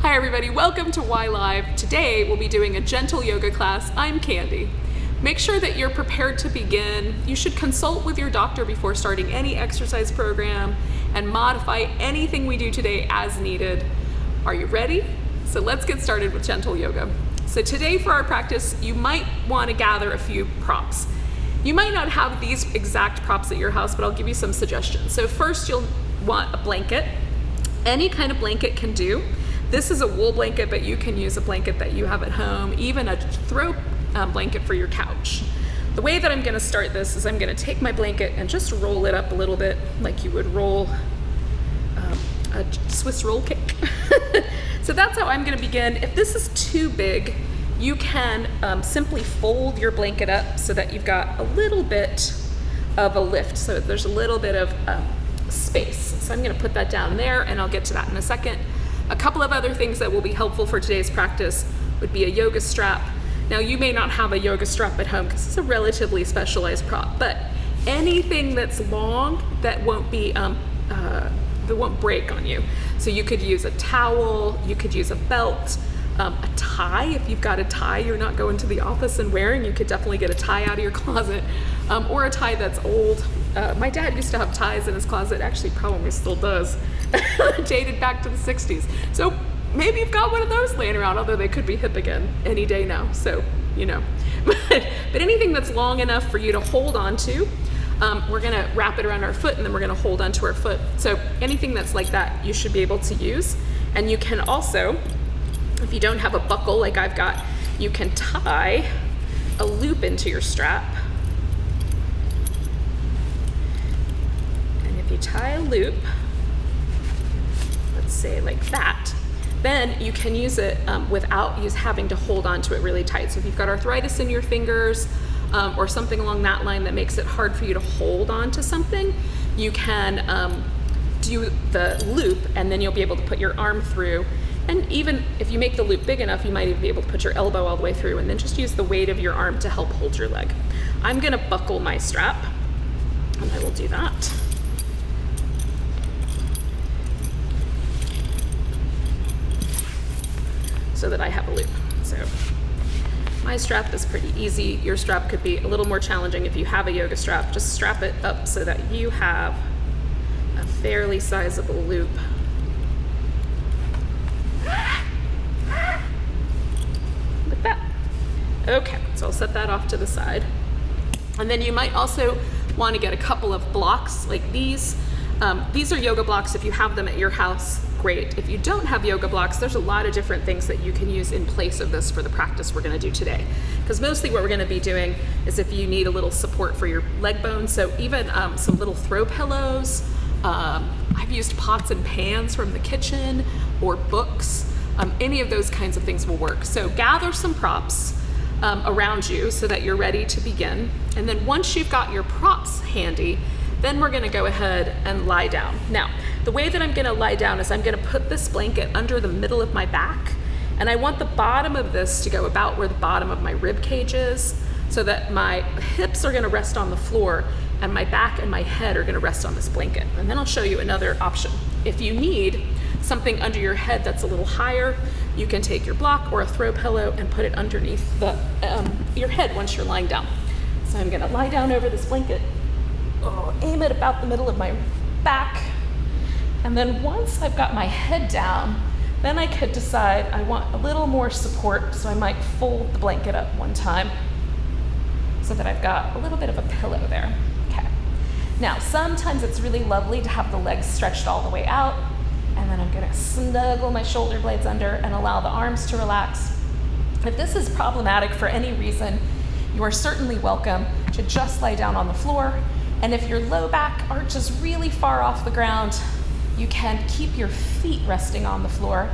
Hi everybody, welcome to Y Live. Today we'll be doing a gentle yoga class. I'm Candy. Make sure that you're prepared to begin. You should consult with your doctor before starting any exercise program and modify anything we do today as needed. Are you ready? So let's get started with gentle yoga. So today for our practice, you might want to gather a few props. You might not have these exact props at your house, but I'll give you some suggestions. So first you'll want a blanket. Any kind of blanket can do. This is a wool blanket, but you can use a blanket that you have at home, even a throw blanket for your couch. The way that I'm gonna start this is I'm gonna take my blanket and just roll it up a little bit like you would roll a Swiss roll cake. So that's how I'm gonna begin. If this is too big, you can simply fold your blanket up so that you've got a little bit of a lift, so there's a little bit of space. So I'm gonna put that down there, and I'll get to that in a second. A couple of other things that will be helpful for today's practice would be a yoga strap. Now you may not have a yoga strap at home because it's a relatively specialized prop, but anything that's long that won't be that won't break on you. So you could use a towel, you could use a belt, a tie. If you've got a tie you're not going to the office and wearing, you could definitely get a tie out of your closet, or a tie that's old. My dad used to have ties in his closet, actually probably still does, dated back to the 60s. So maybe you've got one of those laying around, although they could be hip again any day now, so you know. But anything that's long enough for you to hold on to, we're gonna wrap it around our foot and then we're gonna hold onto our foot. So anything that's like that, you should be able to use. And you can also, if you don't have a buckle like I've got, you can tie a loop into your strap. And if you tie a loop, let's say like that, then you can use it without having to hold on to it really tight. So if you've got arthritis in your fingers or something along that line that makes it hard for you to hold on to something, you can do the loop, and then you'll be able to put your arm through. And even if you make the loop big enough, you might even be able to put your elbow all the way through, and then just use the weight of your arm to help hold your leg. I'm gonna buckle my strap, and I will do that. So that I have a loop. So my strap is pretty easy. Your strap could be a little more challenging if you have a yoga strap. Just strap it up so that you have a fairly sizable loop. Like that. Okay, so I'll set that off to the side. And then you might also want to get a couple of blocks like these. These are yoga blocks. If you have them at your house, great. If you don't have yoga blocks, there's a lot of different things that you can use in place of this for the practice we're gonna do today. Because mostly what we're gonna be doing is if you need a little support for your leg bones, so even some little throw pillows. I've used pots and pans from the kitchen or books. Any of those kinds of things will work. So gather some props around you so that you're ready to begin. And then once you've got your props handy, then we're gonna go ahead and lie down. Now, the way that I'm gonna lie down is I'm gonna put this blanket under the middle of my back, and I want the bottom of this to go about where the bottom of my rib cage is, so that my hips are gonna rest on the floor and my back and my head are gonna rest on this blanket. And then I'll show you another option. If you need something under your head that's a little higher, you can take your block or a throw pillow and put it underneath your head once you're lying down. So I'm gonna lie down over this blanket, aim it about the middle of my back, and then once I've got my head down, then I could decide I want a little more support, so I might fold the blanket up one time so that I've got a little bit of a pillow there. Okay. Now, sometimes it's really lovely to have the legs stretched all the way out, and then I'm gonna snuggle my shoulder blades under and allow the arms to relax. If this is problematic for any reason, you are certainly welcome to just lie down on the floor. And if your low back arches really far off the ground, you can keep your feet resting on the floor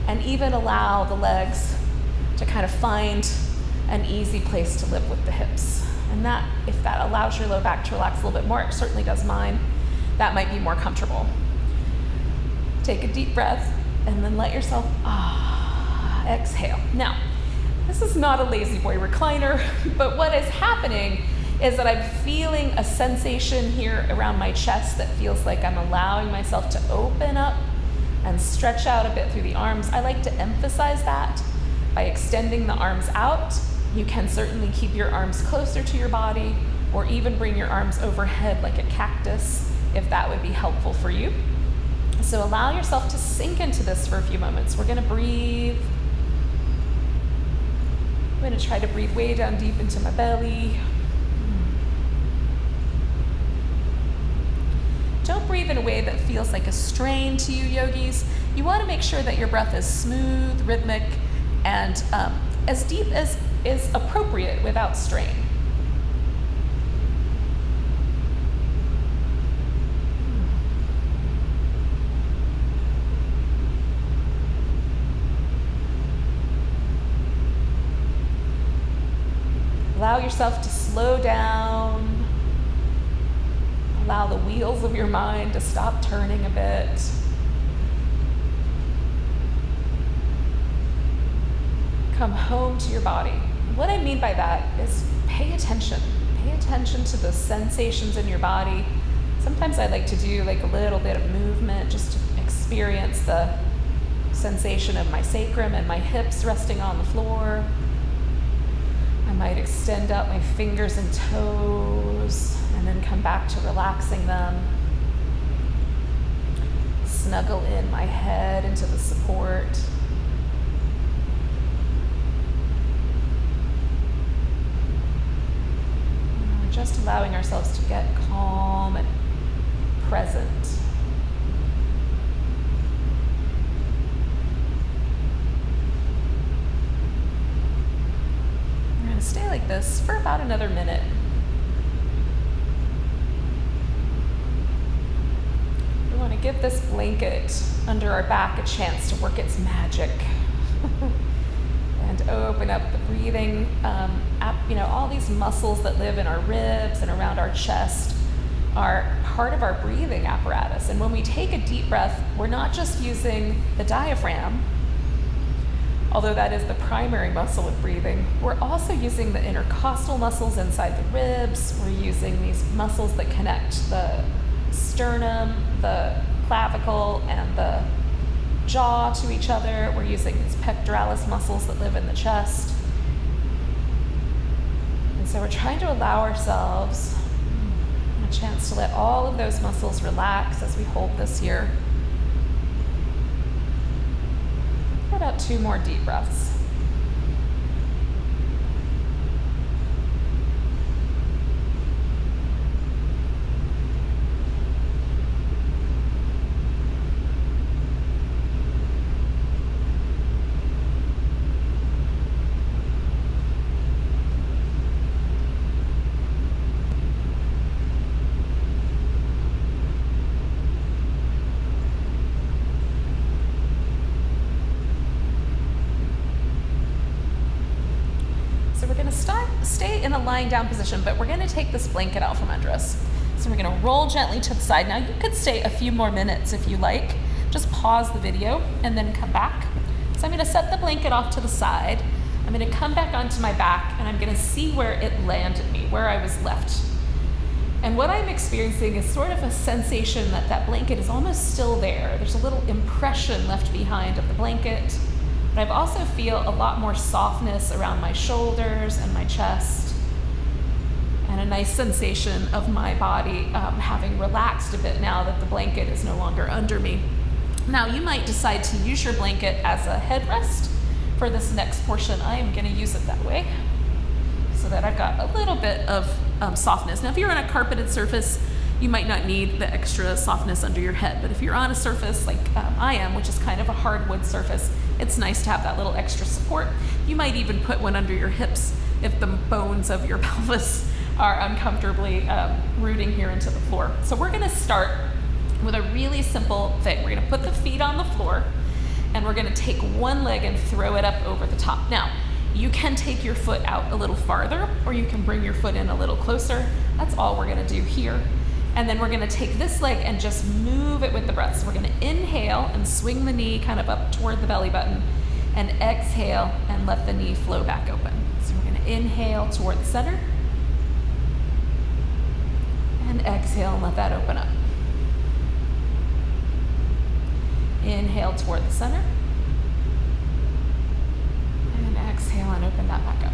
and even allow the legs to kind of find an easy place to live with the hips. And that, if that allows your low back to relax a little bit more, it certainly does mine, that might be more comfortable. Take a deep breath and then let yourself exhale. Now, this is not a lazy boy recliner, but what is happening is that I'm feeling a sensation here around my chest that feels like I'm allowing myself to open up and stretch out a bit through the arms. I like to emphasize that by extending the arms out. You can certainly keep your arms closer to your body or even bring your arms overhead like a cactus if that would be helpful for you. So allow yourself to sink into this for a few moments. We're going to breathe. I'm going to try to breathe way down deep into my belly. Don't breathe in a way that feels like a strain to you, yogis. You want to make sure that your breath is smooth, rhythmic, and as deep as is appropriate without strain. Allow yourself to slow down. Allow the wheels of your mind to stop turning a bit. Come home to your body. What I mean by that is pay attention. Pay attention to the sensations in your body. Sometimes I like to do like a little bit of movement just to experience the sensation of my sacrum and my hips resting on the floor. I might extend out my fingers and toes and then come back to relaxing them. Snuggle in my head into the support. Just allowing ourselves to get calm and present. We're going to stay like this for about another minute. We want to give this blanket under our back a chance to work its magic. And open up the breathing. All these muscles that live in our ribs and around our chest are part of our breathing apparatus. And when we take a deep breath, we're not just using the diaphragm, although that is the primary muscle of breathing. We're also using the intercostal muscles inside the ribs. We're using these muscles that connect the sternum, the clavicle, and the jaw to each other. We're using these pectoralis muscles that live in the chest. And so we're trying to allow ourselves a chance to let all of those muscles relax as we hold this here. For about 2 more deep breaths. Stay in a lying down position, but we're going to take this blanket out from under us. So we're going to roll gently to the side. Now you could stay a few more minutes if you like. Just pause the video and then come back. So I'm going to set the blanket off to the side. I'm going to come back onto my back and I'm going to see where it landed me, where I was left. And what I'm experiencing is sort of a sensation that that blanket is almost still there. There's a little impression left behind of the blanket. But I also feel a lot more softness around my shoulders and my chest, and a nice sensation of my body having relaxed a bit now that the blanket is no longer under me. Now you might decide to use your blanket as a headrest for this next portion. I am going to use it that way so that I've got a little bit of softness. Now if you're on a carpeted surface, you might not need the extra softness under your head, but if you're on a surface like I am, which is kind of a hardwood surface, it's nice to have that little extra support. You might even put one under your hips if the bones of your pelvis are uncomfortably rooting here into the floor. So we're gonna start with a really simple thing. We're gonna put the feet on the floor and we're gonna take one leg and throw it up over the top. Now, you can take your foot out a little farther or you can bring your foot in a little closer. That's all we're gonna do here. And then we're gonna take this leg and just move it with the breath. So we're gonna inhale and swing the knee kind of up toward the belly button and exhale and let the knee flow back open. So we're gonna inhale toward the center and exhale and let that open up. Inhale toward the center. And exhale and open that back up.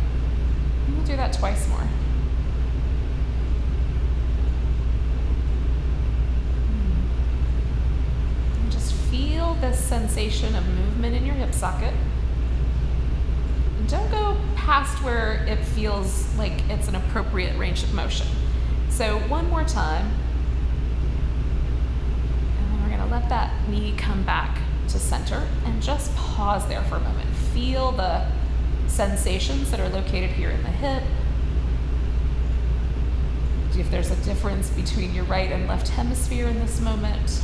And we'll do that twice more. And just feel this sensation of movement in your hip socket. And don't go past where it feels like it's an appropriate range of motion. So one more time. Let that knee come back to center and just pause there for a moment. Feel the sensations that are located here in the hip. See if there's a difference between your right and left hemisphere in this moment.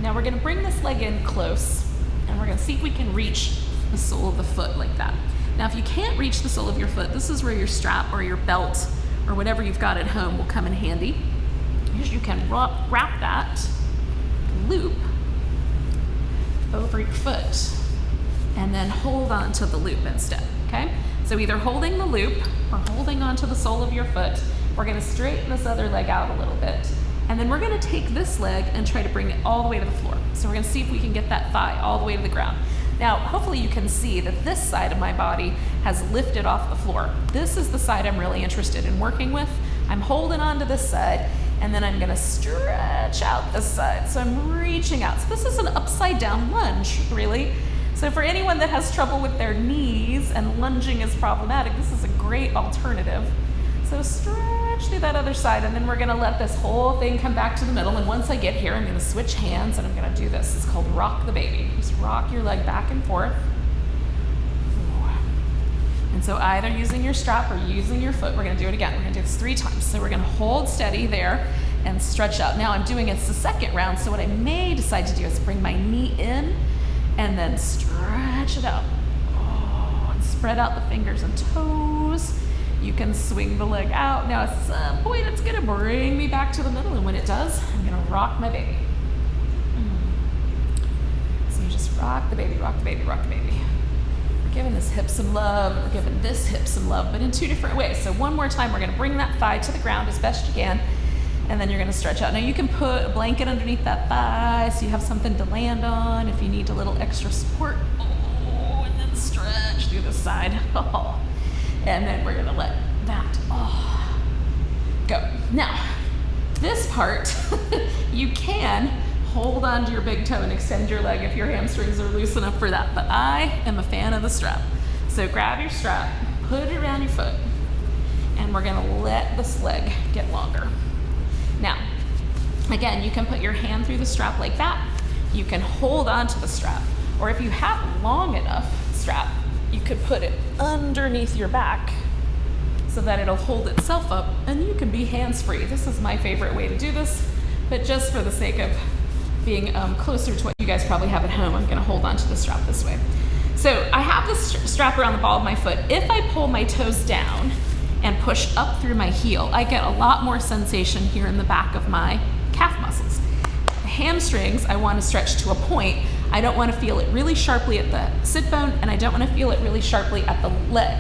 Now we're going to bring this leg in close and we're going to see if we can reach the sole of the foot like that. Now if you can't reach the sole of your foot, this is where your strap or your belt or whatever you've got at home will come in handy. You can wrap that loop over your foot and then hold on to the loop instead, okay? So either holding the loop or holding onto the sole of your foot. We're gonna straighten this other leg out a little bit, and then we're gonna take this leg and try to bring it all the way to the floor. So we're gonna see if we can get that thigh all the way to the ground. Now, hopefully you can see that this side of my body has lifted off the floor. This is the side I'm really interested in working with. I'm holding on to this side, and then I'm gonna stretch out this side. So I'm reaching out. So this is an upside down lunge, really. So for anyone that has trouble with their knees and lunging is problematic, this is a great alternative. So stretch through that other side, and then we're gonna let this whole thing come back to the middle. And once I get here, I'm gonna switch hands and I'm gonna do this. It's called rock the baby. Just rock your leg back and forth. And so either using your strap or using your foot, we're gonna do it again. We're gonna do this 3 times. So we're gonna hold steady there and stretch out. Now I'm doing it's the second round, so what I may decide to do is bring my knee in and then stretch it out. Oh, and spread out the fingers and toes. You can swing the leg out. Now at some point it's gonna bring me back to the middle, and when it does, I'm gonna rock my baby. So you just rock the baby, rock the baby, rock the baby. Giving this hip some love, we're giving this hip some love, but in 2 different ways. So one more time, we're gonna bring that thigh to the ground as best you can, and then you're gonna stretch out. Now you can put a blanket underneath that thigh so you have something to land on if you need a little extra support. Oh, and then stretch through the side. Oh. And then we're gonna let that go. Now, this part, you can hold on to your big toe and extend your leg if your hamstrings are loose enough for that. But I am a fan of the strap. So grab your strap, put it around your foot, and we're gonna let this leg get longer. Now, again, you can put your hand through the strap like that. You can hold on to the strap. Or if you have long enough strap, you could put it underneath your back so that it'll hold itself up and you can be hands-free. This is my favorite way to do this, but just for the sake of being closer to what you guys probably have at home, I'm gonna hold on to the strap this way. So I have this strap around the ball of my foot. If I pull my toes down and push up through my heel, I get a lot more sensation here in the back of my calf muscles. The hamstrings, I wanna stretch to a point. I don't wanna feel it really sharply at the sit bone, and I don't wanna feel it really sharply at the leg.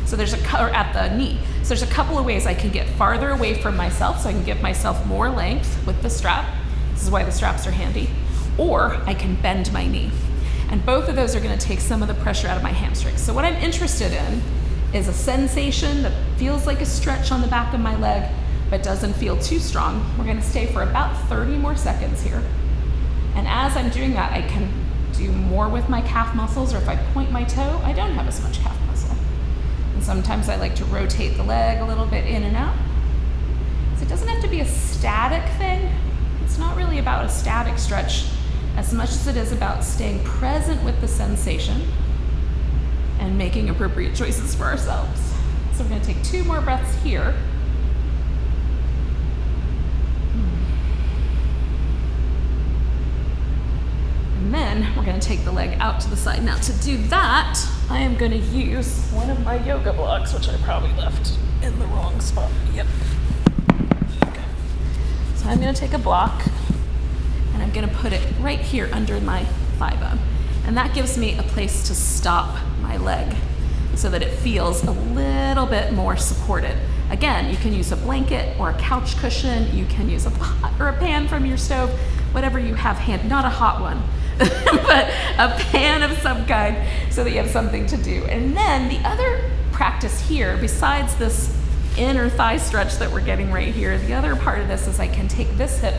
So or at the knee. So there's a couple of ways I can get farther away from myself, so I can give myself more length with the strap. This is why the straps are handy. Or I can bend my knee. And both of those are gonna take some of the pressure out of my hamstrings. So what I'm interested in is a sensation that feels like a stretch on the back of my leg, but doesn't feel too strong. We're gonna stay for about 30 more seconds here. And as I'm doing that, I can do more with my calf muscles, or if I point my toe, I don't have as much calf muscle. And sometimes I like to rotate the leg a little bit in and out. So it doesn't have to be a static thing. It's not really about a static stretch as much as it is about staying present with the sensation and making appropriate choices for ourselves. So we're gonna take 2 more breaths here. And then we're gonna take the leg out to the side. Now to do that, I am gonna use one of my yoga blocks, which I probably left in the wrong spot. Yep. Okay. So I'm gonna take a block and I'm gonna put it right here under my thigh bone. And that gives me a place to stop my leg so that it feels a little bit more supported. Again, you can use a blanket or a couch cushion. You can use a pot or a pan from your stove, whatever you have handy, not a hot one, but a pan of some kind so that you have something to do. And then the other practice here, besides this inner thigh stretch that we're getting right here, the other part of this is I can take this hip,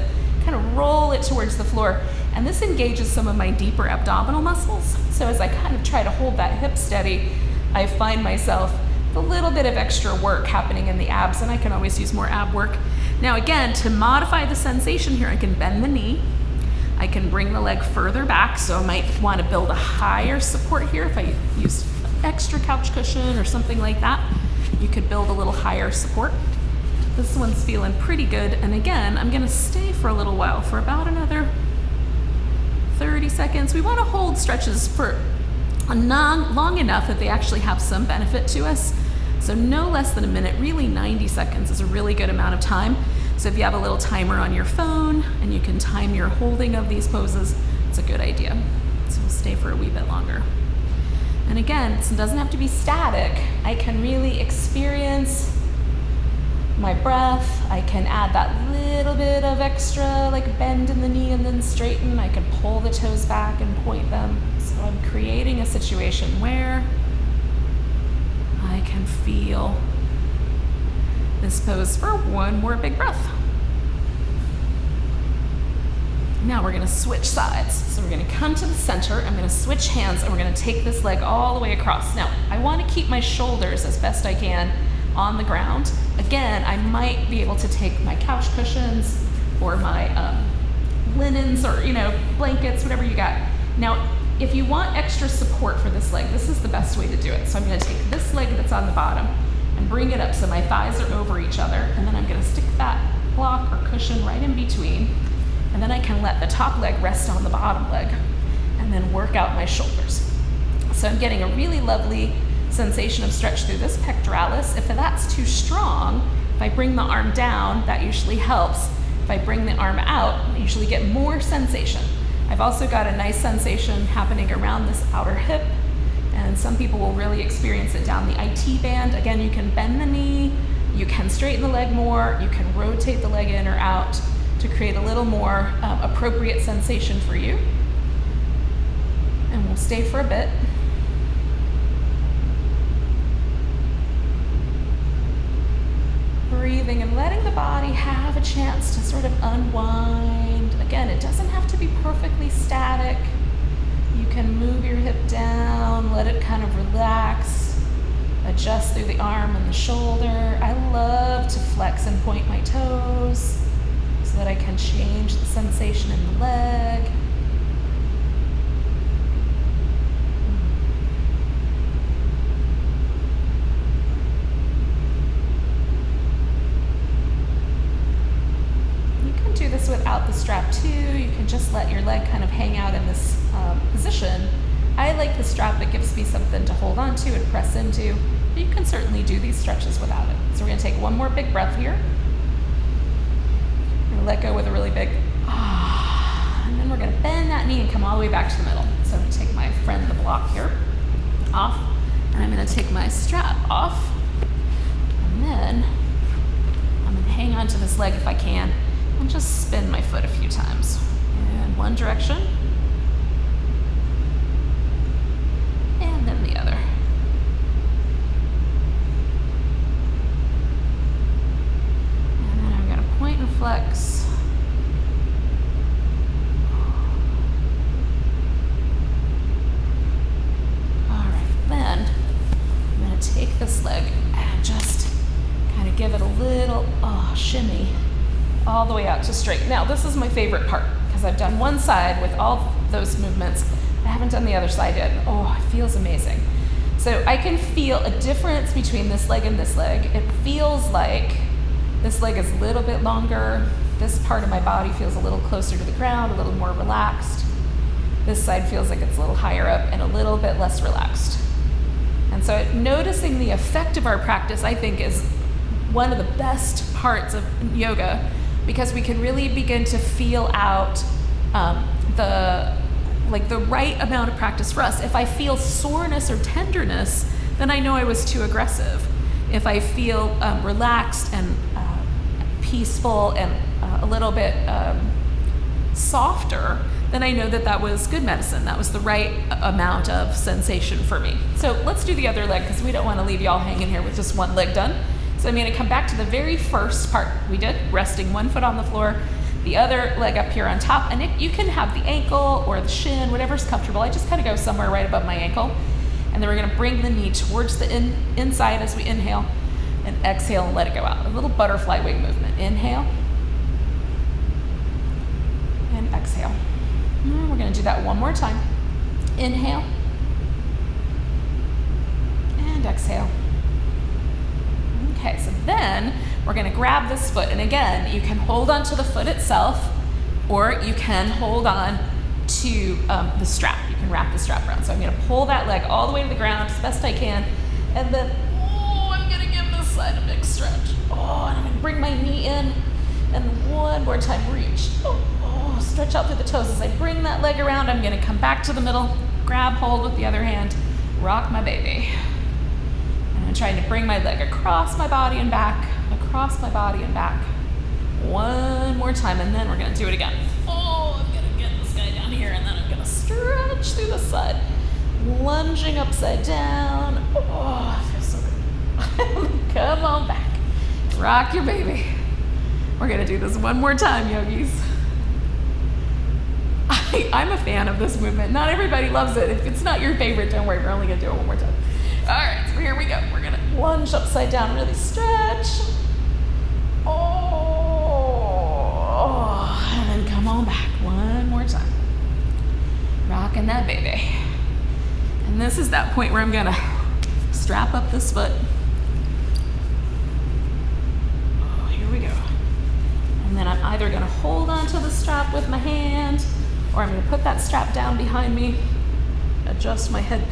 kind of roll it towards the floor, and this engages some of my deeper abdominal muscles. So as I kind of try to hold that hip steady, I find myself with a little bit of extra work happening in the abs, and I can always use more ab work. Now again, to modify the sensation here, I can bend the knee, I can bring the leg further back, so I might want to build a higher support here. If I use extra couch cushion or something like that, you could build a little higher support. This one's feeling pretty good, and again, I'm gonna stay for a little while, for about another 30 seconds. We wanna hold stretches for long enough that they actually have some benefit to us. So no less than a minute, really 90 seconds is a really good amount of time. So if you have a little timer on your phone and you can time your holding of these poses, it's a good idea. So we'll stay for a wee bit longer. And again, it doesn't have to be static. I can really experience my breath. I can add that little bit of extra, like bend in the knee and then straighten. I can pull the toes back and point them. So I'm creating a situation where I can feel this pose for one more big breath. Now we're gonna switch sides. So we're gonna come to the center, I'm gonna switch hands, and we're gonna take this leg all the way across. Now, I wanna keep my shoulders as best I can on the ground. Again, I might be able to take my couch cushions or my linens or blankets, whatever you got. Now, if you want extra support for this leg, this is the best way to do it. So I'm gonna take this leg that's on the bottom and bring it up so my thighs are over each other, and then I'm gonna stick that block or cushion right in between, and then I can let the top leg rest on the bottom leg and then work out my shoulders. So I'm getting a really lovely sensation of stretch through this pectoralis. If that's too strong, if I bring the arm down, that usually helps. If I bring the arm out, I usually get more sensation. I've also got a nice sensation happening around this outer hip, and some people will really experience it down the IT band. Again, you can bend the knee, you can straighten the leg more, you can rotate the leg in or out to create a little more appropriate sensation for you. And we'll stay for a bit. Breathing and letting the body have a chance to sort of unwind. Again, it doesn't have to be perfectly static. You can move your hip down, let it kind of relax, adjust through the arm and the shoulder. I love to flex and point my toes so that I can change the sensation in the leg. You can do this without the strap too. You can just let your leg kind of hang out in this position. I like the strap, it gives me something to hold on to and press into. But you can certainly do these stretches without it. So we're gonna take one more big breath here. Let go with a really big and then we're gonna bend that knee and come all the way back to the middle. So I'm gonna take my friend the block here off, and I'm gonna take my strap off, and then I'm gonna hang on to this leg if I can and just spin my foot a few times. In one direction, and then the other. And then I'm gonna point and flex. Take this leg and just kind of give it a little shimmy all the way out to straight. Now, this is my favorite part because I've done one side with all those movements. I haven't done the other side yet. Oh, it feels amazing. So I can feel a difference between this leg and this leg. It feels like this leg is a little bit longer. This part of my body feels a little closer to the ground, a little more relaxed. This side feels like it's a little higher up and a little bit less relaxed. And so noticing the effect of our practice, I think, is one of the best parts of yoga, because we can really begin to feel out the right amount of practice for us. If I feel soreness or tenderness, then I know I was too aggressive. If I feel relaxed and peaceful and a little bit softer, then I know that that was good medicine. That was the right amount of sensation for me. So let's do the other leg, because we don't want to leave y'all hanging here with just one leg done. So I'm going to come back to the very first part we did, resting one foot on the floor, the other leg up here on top, and you can have the ankle or the shin, whatever's comfortable. I just kind of go somewhere right above my ankle. And then we're going to bring the knee towards the inside as we inhale, and exhale and let it go out. A little butterfly wing movement. Inhale and exhale. And we're going to do that one more time. Inhale and exhale. Okay, so then we're going to grab this foot, and again, you can hold on to the foot itself, or you can hold on to the strap. You can wrap the strap around. So I'm going to pull that leg all the way to the ground as best I can, and then I'm going to give this side a big stretch. And I'm going to bring my knee in, and one more time, reach. Stretch out through the toes. As I bring that leg around, I'm going to come back to the middle, grab hold with the other hand, rock my baby. And I'm trying to bring my leg across my body and back, across my body and back. One more time, and then we're going to do it again. I'm going to get this guy down here, and then I'm going to stretch through the side, lunging upside down. It feels so good. Come on back. Rock your baby. We're going to do this one more time, yogis. I'm a fan of this movement. Not everybody loves it. If it's not your favorite, don't worry. We're only going to do it one more time. All right, so here we go. We're going to lunge upside down, really stretch. And then come on back one more time. Rocking that baby. And this is that point where I'm going to strap up this foot. Here we go. And then I'm either going to hold onto the strap with my hand, or I'm going to put that strap down behind me, adjust my head.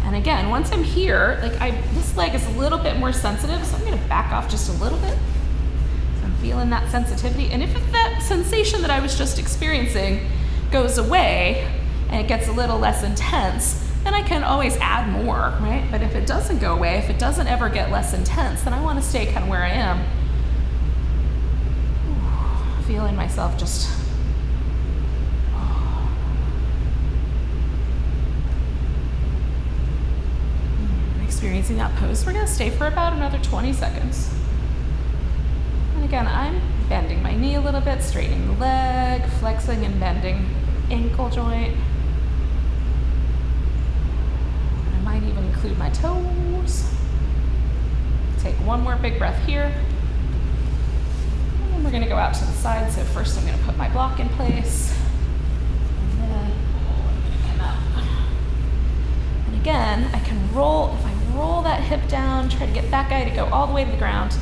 And again, once I'm here, this leg is a little bit more sensitive, so I'm going to back off just a little bit. So I'm feeling that sensitivity. And if that sensation that I was just experiencing goes away and it gets a little less intense, then I can always add more, right? But if it doesn't go away, if it doesn't ever get less intense, then I want to stay kind of where I am. Feeling myself just experiencing that pose. We're going to stay for about another 20 seconds. And again, I'm bending my knee a little bit, straightening the leg, flexing and bending ankle joint. I might even include my toes. Take one more big breath here. We're going to go out to the side, so first I'm going to put my block in place, and then I'm going to come out. And again, I can roll, if I roll that hip down, try to get that guy to go all the way to the ground,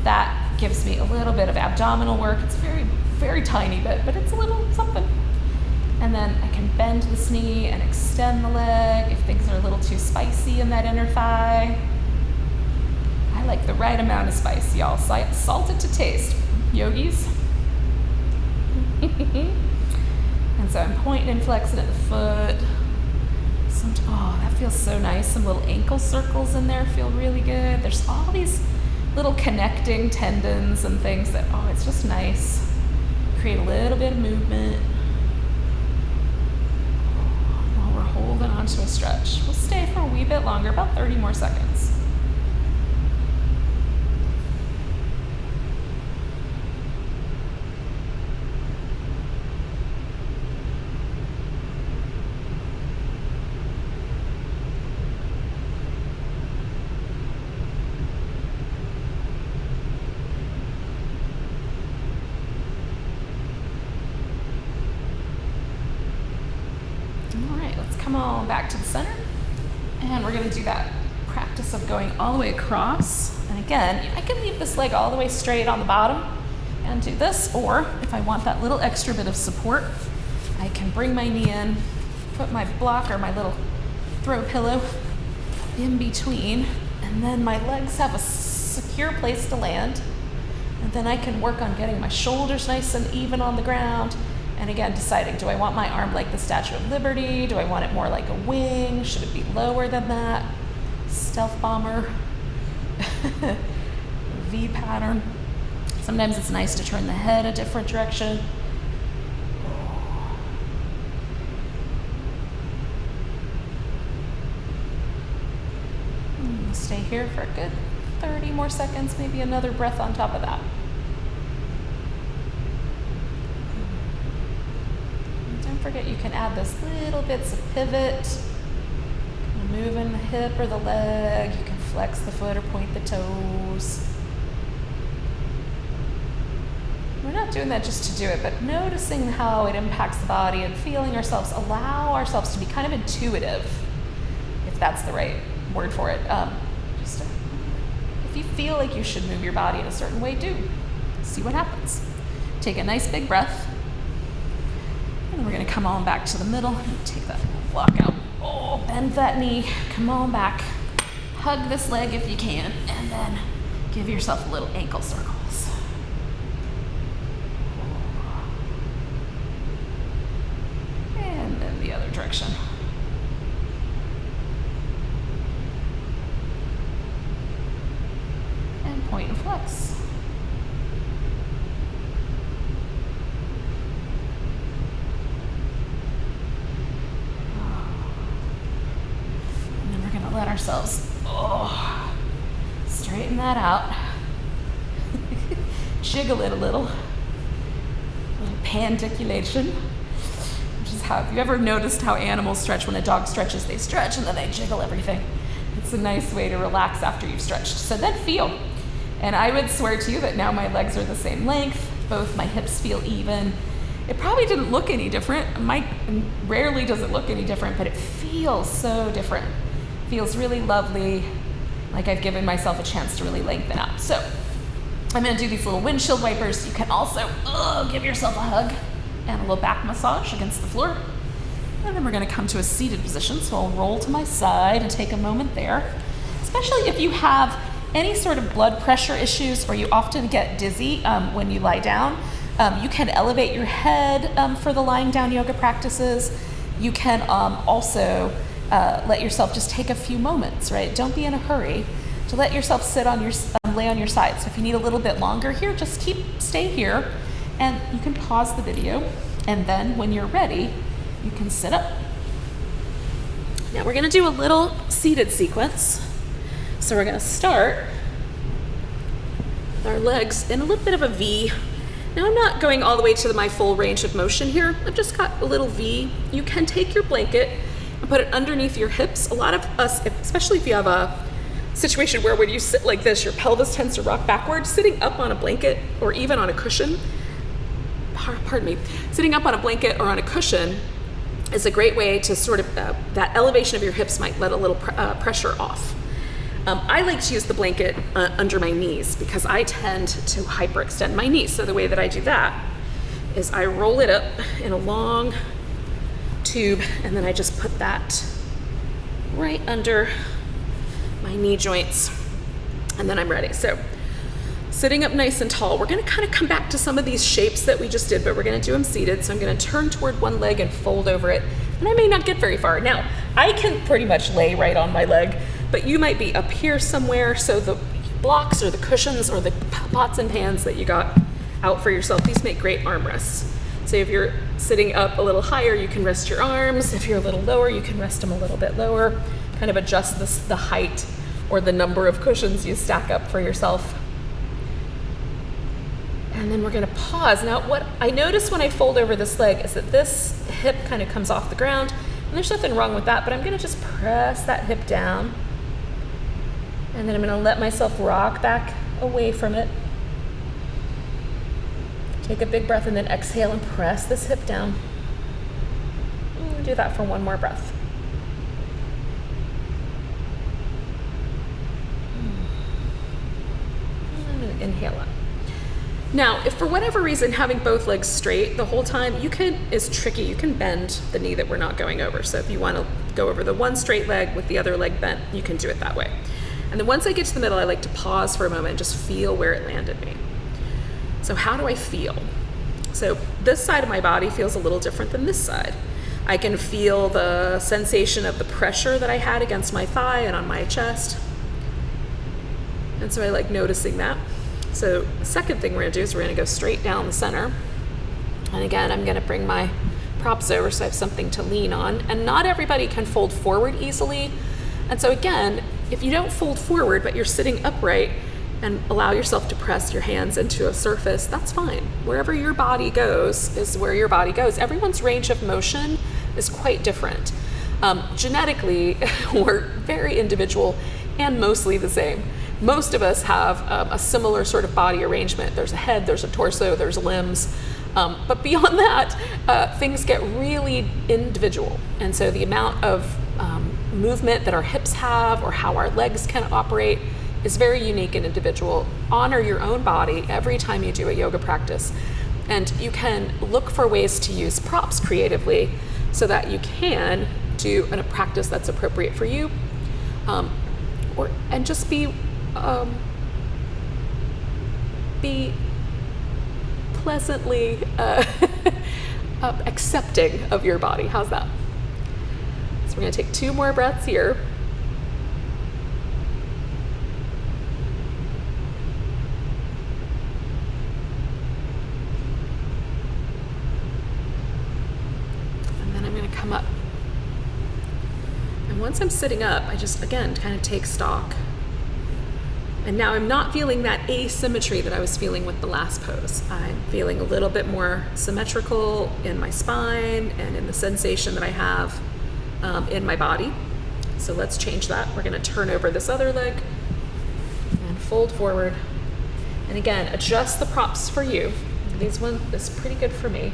that gives me a little bit of abdominal work. It's very, very tiny bit, but it's a little something. And then I can bend this knee and extend the leg if things are a little too spicy in that inner thigh. I like the right amount of spice, y'all. Salt it to taste. Yogis. And so I'm pointing and flexing at the foot. That feels so nice. Some little ankle circles in there feel really good. There's all these little connecting tendons and things that, it's just nice. Create a little bit of movement while we're holding on to a stretch. We'll stay for a wee bit longer, about 30 more seconds. Come on back to the center, and we're going to do that practice of going all the way across. And again, I can leave this leg all the way straight on the bottom and do this, or if I want that little extra bit of support, I can bring my knee in, put my block or my little throw pillow in between, and then my legs have a secure place to land, and then I can work on getting my shoulders nice and even on the ground. And again, deciding, do I want my arm like the Statue of Liberty? Do I want it more like a wing? Should it be lower than that? stealth bomber V pattern. Sometimes it's nice to turn the head a different direction. Stay here for a good 30 more seconds, maybe another breath on top of that. And don't forget you can add those little bits of pivot. Moving the hip or the leg, you can flex the foot or point the toes. We're not doing that just to do it, but noticing how it impacts the body and feeling ourselves, allow ourselves to be kind of intuitive, if that's the right word for it. If you feel like you should move your body in a certain way, do. See what happens. Take a nice big breath. And then we're gonna come on back to the middle and take that block out. Oh, bend that knee, come on back. Hug this leg if you can, and then give yourself little ankle circles. And then the other direction. And point and flex. Let ourselves straighten that out. Jiggle it a little pandiculation, which is how, if you ever noticed how animals stretch, when a dog stretches, they stretch and then they jiggle everything. It's a nice way to relax after you've stretched. So then feel. And I would swear to you that now my legs are the same length, both my hips feel even. It probably didn't look any different. Rarely does it look any different, but it feels so different. Feels really lovely, like I've given myself a chance to really lengthen out. So I'm gonna do these little windshield wipers. You can also give yourself a hug and a little back massage against the floor. And then we're gonna come to a seated position. So I'll roll to my side and take a moment there. Especially if you have any sort of blood pressure issues or you often get dizzy when you lie down, you can elevate your head for the lying down yoga practices. You can also let yourself just take a few moments, right? Don't be in a hurry to let yourself sit on your, lay on your side. So if you need a little bit longer here, just stay here, and you can pause the video, and then when you're ready, you can sit up. Now we're gonna do a little seated sequence. So we're gonna start with our legs in a little bit of a V. Now I'm not going all the way to my full range of motion here. I've just got a little V. You can take your blanket and put it underneath your hips. A lot of us, especially if you have a situation where when you sit like this, your pelvis tends to rock backwards, sitting up on a blanket or even on a cushion, sitting up on a blanket or on a cushion is a great way to sort of, that elevation of your hips might let a little pressure off. I like to use the blanket under my knees because I tend to hyperextend my knees. So the way that I do that is I roll it up in a long tube, and then I just put that right under my knee joints, and then I'm ready. So sitting up nice and tall, we're gonna kind of come back to some of these shapes that we just did, but we're gonna do them seated. So I'm gonna turn toward one leg and fold over it, and I may not get very far. Now, I can pretty much lay right on my leg, but you might be up here somewhere, so the blocks or the cushions or the pots and pans that you got out for yourself, these make great armrests. So if you're sitting up a little higher, you can rest your arms. If you're a little lower, you can rest them a little bit lower. Kind of adjust the height or the number of cushions you stack up for yourself. And then we're gonna pause. Now, what I notice when I fold over this leg is that this hip kind of comes off the ground, and there's nothing wrong with that, but I'm gonna just press that hip down, and then I'm gonna let myself rock back away from it. Take a big breath and then exhale and press this hip down. We'll do that for one more breath. And then inhale up. Now, if for whatever reason having both legs straight the whole time, is tricky. You can bend the knee that we're not going over. So if you want to go over the one straight leg with the other leg bent, you can do it that way. And then once I get to the middle, I like to pause for a moment and just feel where it landed me. So how do I feel? So this side of my body feels a little different than this side. I can feel the sensation of the pressure that I had against my thigh and on my chest. And so I like noticing that. So the second thing we're gonna do is we're gonna go straight down the center. And again, I'm gonna bring my props over so I have something to lean on. And not everybody can fold forward easily. And so again, if you don't fold forward, but you're sitting upright and allow yourself to press your hands into a surface, that's fine. Wherever your body goes is where your body goes. Everyone's range of motion is quite different. Genetically, we're very individual and mostly the same. Most of us have a similar sort of body arrangement. There's a head, there's a torso, there's limbs. But beyond that, things get really individual. And so the amount of movement that our hips have or how our legs can operate is very unique and individual. Honor your own body every time you do a yoga practice. And you can look for ways to use props creatively so that you can do a practice that's appropriate for you, and just be pleasantly accepting of your body. How's that? So we're gonna take 2 more breaths here. And then I'm gonna come up. And once I'm sitting up, I just, again, kind of take stock. And now I'm not feeling that asymmetry that I was feeling with the last pose. I'm feeling a little bit more symmetrical in my spine and in the sensation that I have in my body. So let's change that. We're gonna turn over this other leg and fold forward. And again, adjust the props for you. This one is pretty good for me.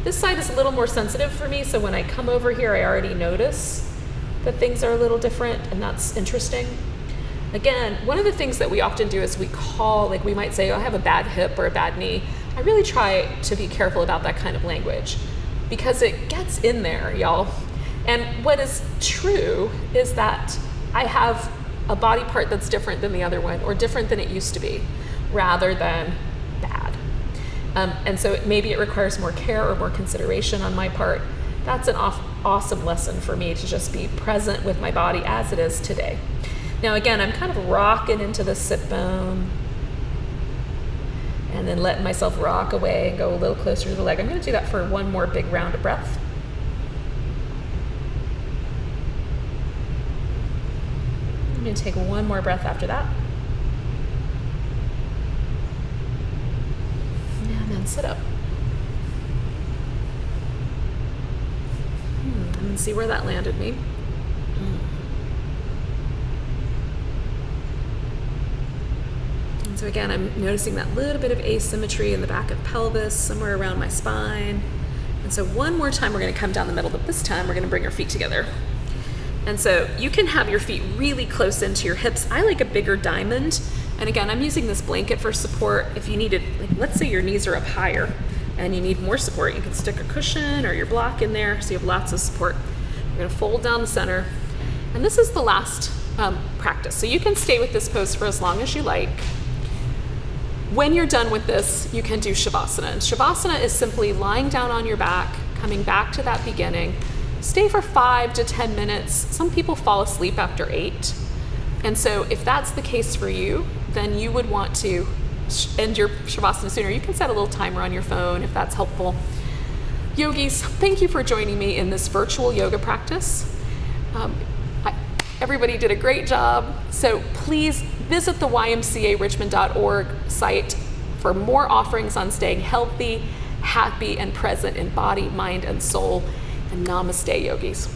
This side is a little more sensitive for me, so when I come over here, I already notice that things are a little different, and that's interesting. Again, one of the things that we often do is we might say, oh, I have a bad hip or a bad knee. I really try to be careful about that kind of language because it gets in there, y'all. And what is true is that I have a body part that's different than the other one or different than it used to be rather than bad. And so maybe it requires more care or more consideration on my part. That's an awesome lesson for me to just be present with my body as it is today. Now again, I'm kind of rocking into the sit bone and then letting myself rock away and go a little closer to the leg. I'm gonna do that for one more big round of breath. I'm gonna take one more breath after that. And then sit up. And see where that landed me. And so again, I'm noticing that little bit of asymmetry in the back of pelvis, somewhere around my spine. And so one more time, we're gonna come down the middle, but this time we're gonna bring our feet together. And so you can have your feet really close into your hips. I like a bigger diamond. And again, I'm using this blanket for support. If you needed, like, let's say your knees are up higher and you need more support, you can stick a cushion or your block in there so you have lots of support. You're gonna fold down the center. And this is the last practice. So you can stay with this pose for as long as you like. When you're done with this, you can do Shavasana. And Shavasana is simply lying down on your back, coming back to that beginning. Stay for 5 to 10 minutes. Some people fall asleep after 8. And so if that's the case for you, then you would want to end your Shavasana sooner. You can set a little timer on your phone if that's helpful. Yogis, thank you for joining me in this virtual yoga practice. Everybody did a great job. So please visit the YMCA-Richmond.org site for more offerings on staying healthy, happy, and present in body, mind, and soul. And namaste, yogis.